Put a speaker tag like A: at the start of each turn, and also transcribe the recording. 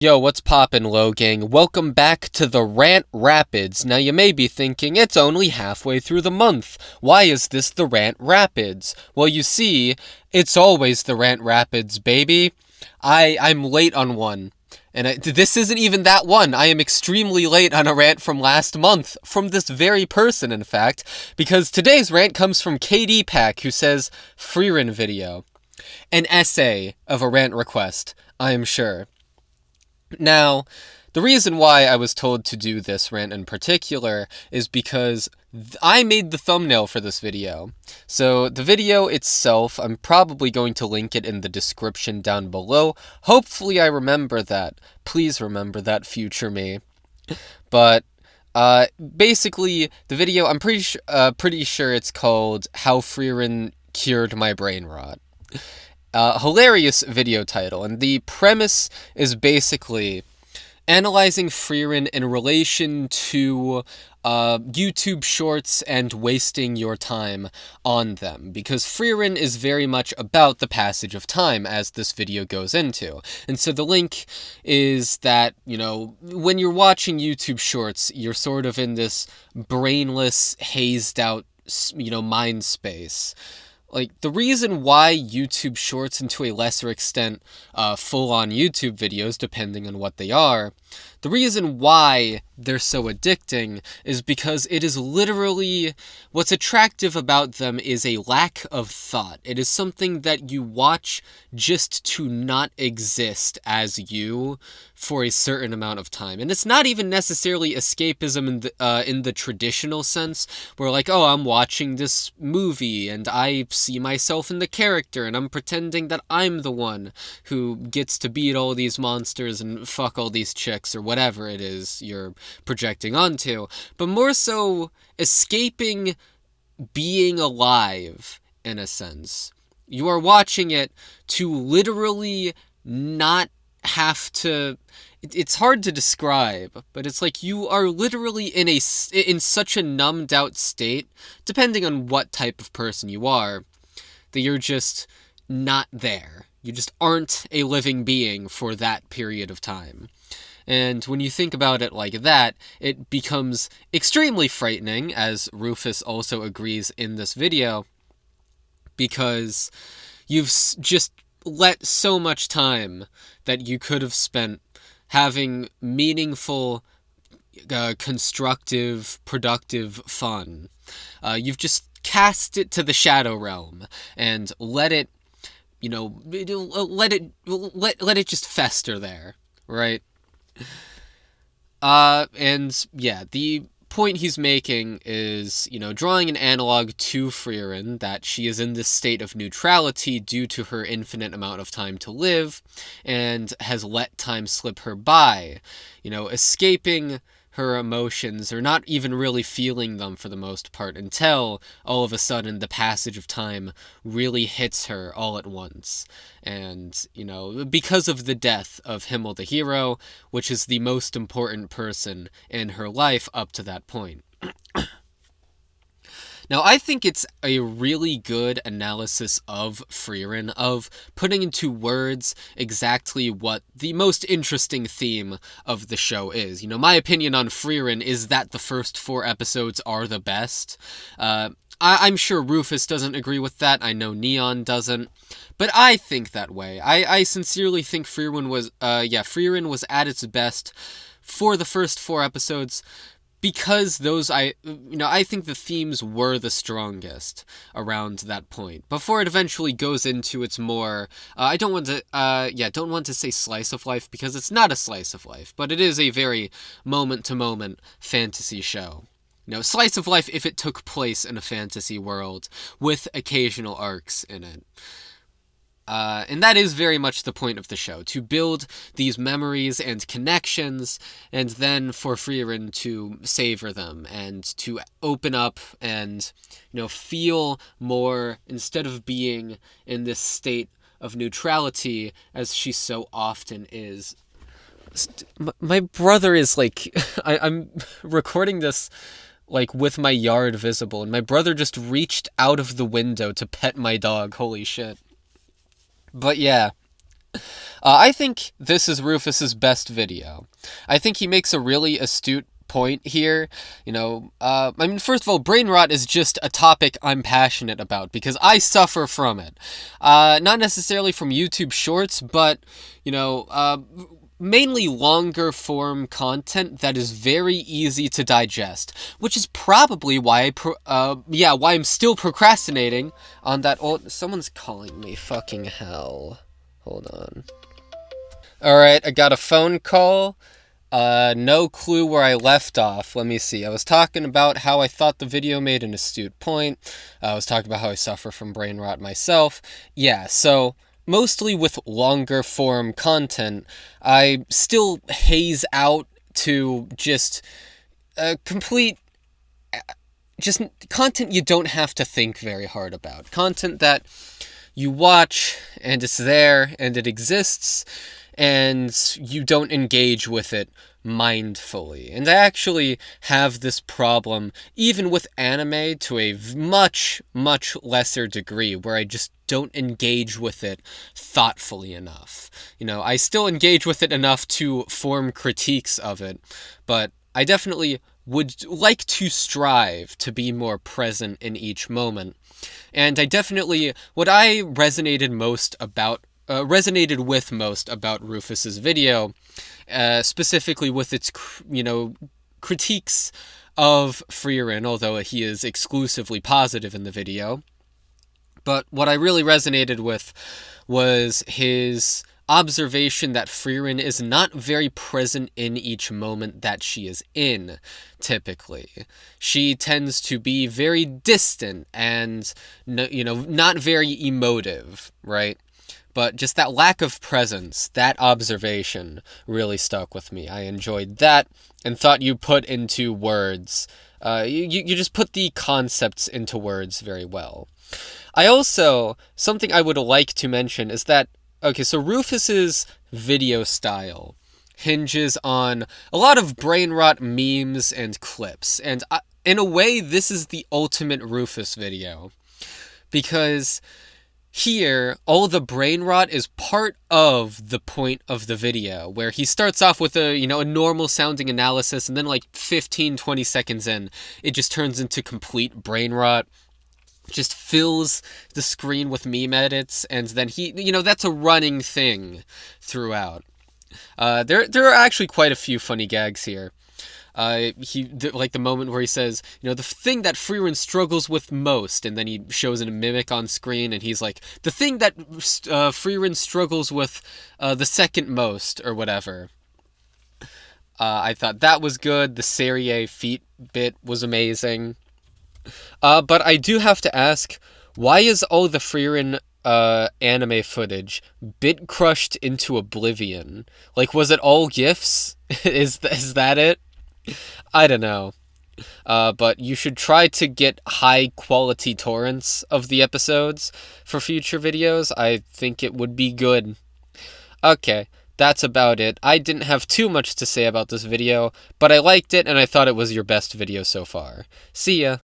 A: Yo, what's poppin', Low Gang? Welcome back to the Rant Rapids. Now, you may be thinking, it's only halfway through the month. Why is this the Rant Rapids? Well, you see, it's always the Rant Rapids, baby. I'm late on one. And this isn't even that one. I am extremely late on a rant from last month. From this very person, in fact. Because today's rant comes from KD Pack, who says, Freerin video. An essay of a rant request, I am sure. Now, the reason why I was told to do this rant in particular is because I made the thumbnail for this video. So the video itself, I'm probably going to link it in the description down below. Hopefully I remember that. Please remember that, future me. But basically, the video, I'm pretty sure it's called How Freerin Cured My Brain Rot. Hilarious video title, and the premise is basically analyzing Freerin in relation to YouTube shorts and wasting your time on them, because Freerin is very much about the passage of time, as this video goes into. And so the link is that, when you're watching YouTube shorts, you're sort of in this brainless, hazed out, mind space. Like, the reason why YouTube Shorts, and to a lesser extent, full-on YouTube videos, depending on what they are, the reason why they're so addicting is because it is literally, what's attractive about them is a lack of thought. It is something that you watch just to not exist as you for a certain amount of time. And it's not even necessarily escapism in the traditional sense, where like, oh, I'm watching this movie and I see myself in the character and I'm pretending that I'm the one who gets to beat all these monsters and fuck all these chicks or whatever it is you're projecting onto, but more so escaping being alive, in a sense. You are watching it to literally not have to... It's hard to describe, but it's like you are literally in such a numbed out state, depending on what type of person you are, that you're just not there. You just aren't a living being for that period of time. And when you think about it like that, it becomes extremely frightening, as Rufus also agrees in this video, because you've just let so much time that you could have spent having meaningful, constructive, productive fun. You've just cast it to the shadow realm and let it, let it just fester there, right? And yeah, the point he's making is, drawing an analog to Freerin, that she is in this state of neutrality due to her infinite amount of time to live, and has let time slip her by, escaping her emotions, or not even really feeling them for the most part, until all of a sudden the passage of time really hits her all at once. And, because of the death of Himmel the hero, which is the most important person in her life up to that point. Now, I think it's a really good analysis of Freerin, of putting into words exactly what the most interesting theme of the show is. My opinion on Freerin is that the first 4 episodes are the best. I'm sure Rufus doesn't agree with that. I know Neon doesn't. But I think that way. I sincerely think Freerin was at its best for the first 4 episodes, because those, I think the themes were the strongest around that point, before it eventually goes into its more, I don't want to say slice of life, because it's not a slice of life, but it is a very moment-to-moment fantasy show. Slice of life if it took place in a fantasy world, with occasional arcs in it. And that is very much the point of the show, to build these memories and connections, and then for Freerin to savor them, and to open up and, feel more, instead of being in this state of neutrality, as she so often is. My brother is, like, I'm recording this, like, with my yard visible, and my brother just reached out of the window to pet my dog. Holy shit. But yeah, I think this is Rufus's best video. I think he makes a really astute point here. I mean, first of all, brain rot is just a topic I'm passionate about because I suffer from it. Not necessarily from YouTube Shorts, but, mainly longer form content that is very easy to digest, which is probably why why I'm still procrastinating on that old. Someone's calling me. Fucking hell. Hold on. Alright, I got a phone call. No clue where I left off. Let me see. I was talking about how I thought the video made an astute point. I was talking about how I suffer from brain rot myself. Yeah, so mostly with longer form content, I still haze out to just complete just content you don't have to think very hard about. Content that you watch and it's there and it exists and you don't engage with it mindfully. And I actually have this problem even with anime to a much, much lesser degree where I just don't engage with it thoughtfully enough. I still engage with it enough to form critiques of it, but I definitely would like to strive to be more present in each moment. And what I resonated with most about Rufus's video, specifically with its, critiques of Frieren, although he is exclusively positive in the video. But what I really resonated with was his observation that Frieren is not very present in each moment that she is in, typically. She tends to be very distant and, not very emotive, right? But just that lack of presence, that observation really stuck with me. I enjoyed that and thought you put into words. You just put the concepts into words very well. Something I would like to mention is that, okay, so Rufus's video style hinges on a lot of brain rot memes and clips. And in a way, this is the ultimate Rufus video. Because here, all the brain rot is part of the point of the video, where he starts off with a normal sounding analysis, and then like 15-20 seconds in, it just turns into complete brain rot. Just fills the screen with meme edits, and then that's a running thing throughout. There are actually quite a few funny gags here. Like the moment where he says, the thing that Frieren struggles with most, and then he shows a mimic on screen, and he's like, the thing that Frieren struggles with the second most, or whatever. I thought that was good. The Serie feet bit was amazing. But I do have to ask, why is all the Frieren anime footage bit crushed into oblivion? Like, was it all GIFs? Is that it? I don't know. But you should try to get high quality torrents of the episodes for future videos. I think it would be good. Okay, that's about it. I didn't have too much to say about this video, but I liked it and I thought it was your best video so far. See ya!